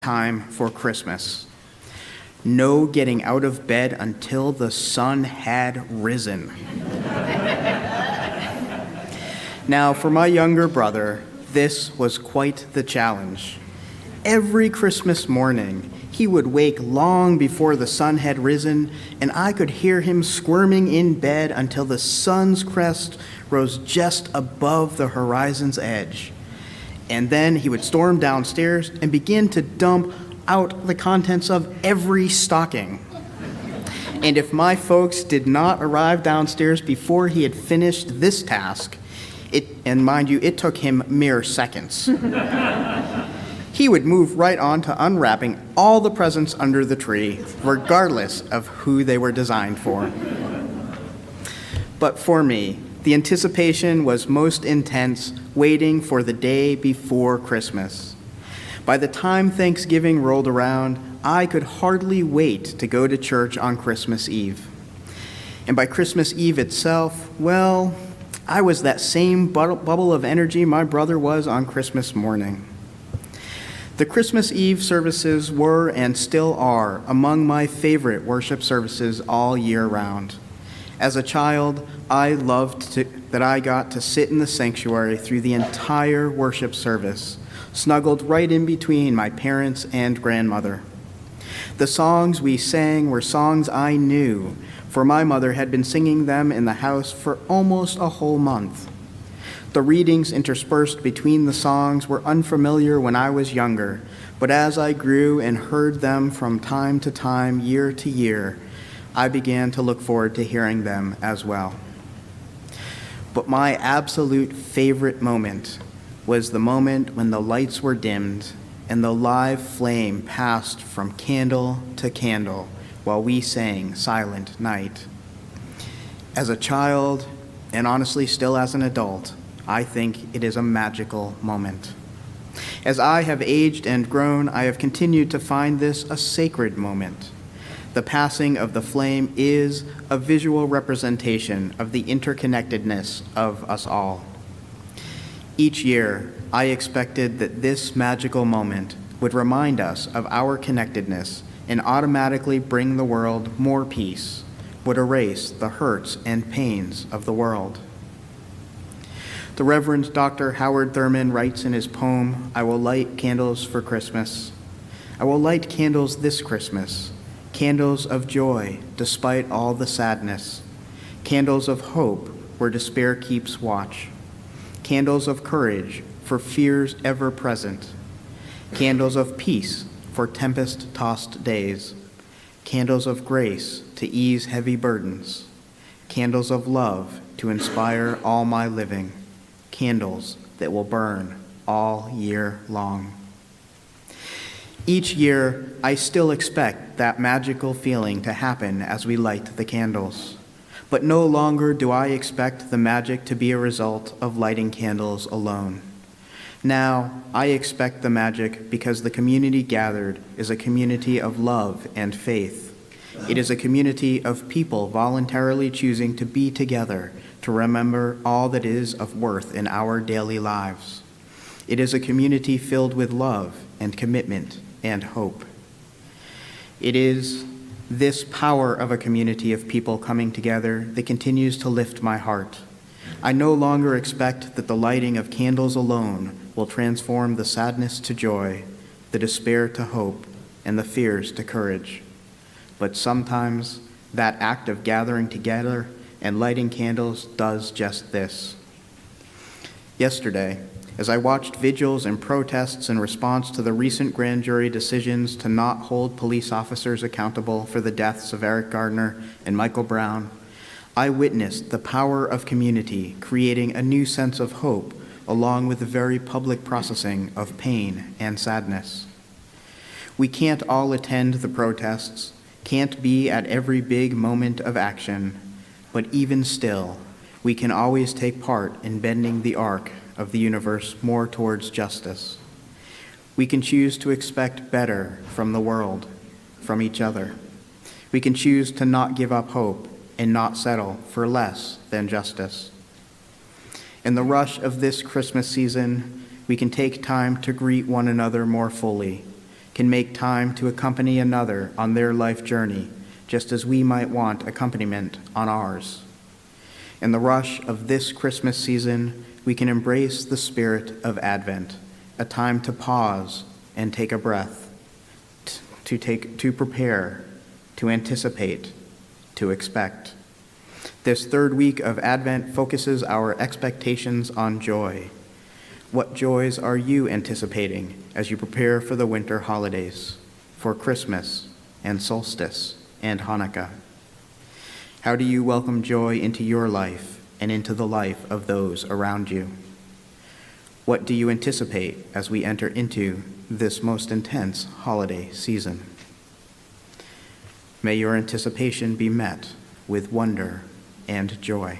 time for Christmas. No getting out of bed until the sun had risen. Now, for my younger brother, this was quite the challenge. Every Christmas morning, he would wake long before the sun had risen, and I could hear him squirming in bed until the sun's crest rose just above the horizon's edge. And then he would storm downstairs and begin to dump out the contents of every stocking. And if my folks did not arrive downstairs before he had finished this task, and mind you, it took him mere seconds, he would move right on to unwrapping all the presents under the tree, regardless of who they were designed for. But for me, the anticipation was most intense, waiting for the day before Christmas. By the time Thanksgiving rolled around, I could hardly wait to go to church on Christmas Eve. And by Christmas Eve itself, well, I was that same bubble of energy my brother was on Christmas morning. The Christmas Eve services were and still are among my favorite worship services all year round. As a child, I loved that I got to sit in the sanctuary through the entire worship service, snuggled right in between my parents and grandmother. The songs we sang were songs I knew, for my mother had been singing them in the house for almost a whole month. The readings interspersed between the songs were unfamiliar when I was younger, but as I grew and heard them from time to time, year to year, I began to look forward to hearing them as well. But my absolute favorite moment was the moment when the lights were dimmed and the live flame passed from candle to candle while we sang Silent Night. As a child, and honestly still as an adult, I think it is a magical moment. As I have aged and grown, I have continued to find this a sacred moment. The passing of the flame is a visual representation of the interconnectedness of us all. Each year, I expected that this magical moment would remind us of our connectedness and automatically bring the world more peace, would erase the hurts and pains of the world. The Reverend Dr. Howard Thurman writes in his poem, "I will light candles for Christmas. I will light candles this Christmas, candles of joy despite all the sadness, candles of hope where despair keeps watch, candles of courage for fears ever present, candles of peace for tempest-tossed days, candles of grace to ease heavy burdens, candles of love to inspire all my living, candles that will burn all year long." Each year, I still expect that magical feeling to happen as we light the candles. But no longer do I expect the magic to be a result of lighting candles alone. Now, I expect the magic because the community gathered is a community of love and faith. It is a community of people voluntarily choosing to be together to remember all that is of worth in our daily lives. It is a community filled with love and commitment and hope. It is this power of a community of people coming together that continues to lift my heart. I no longer expect that the lighting of candles alone will transform the sadness to joy, the despair to hope, and the fears to courage. But sometimes that act of gathering together and lighting candles does just this. Yesterday, as I watched vigils and protests in response to the recent grand jury decisions to not hold police officers accountable for the deaths of Eric Gardner and Michael Brown, I witnessed the power of community creating a new sense of hope along with the very public processing of pain and sadness. We can't all attend the protests, can't be at every big moment of action, but even still, we can always take part in bending the arc of the universe more towards justice. We can choose to expect better from the world, from each other. We can choose to not give up hope and not settle for less than justice. In the rush of this Christmas season, we can take time to greet one another more fully, can make time to accompany another on their life journey, just as we might want accompaniment on ours. In the rush of this Christmas season, we can embrace the spirit of Advent, a time to pause and take a breath, to prepare, to anticipate, to expect. This third week of Advent focuses our expectations on joy. What joys are you anticipating as you prepare for the winter holidays, for Christmas and solstice and Hanukkah? How do you welcome joy into your life and into the life of those around you? What do you anticipate as we enter into this most intense holiday season? May your anticipation be met with wonder and joy.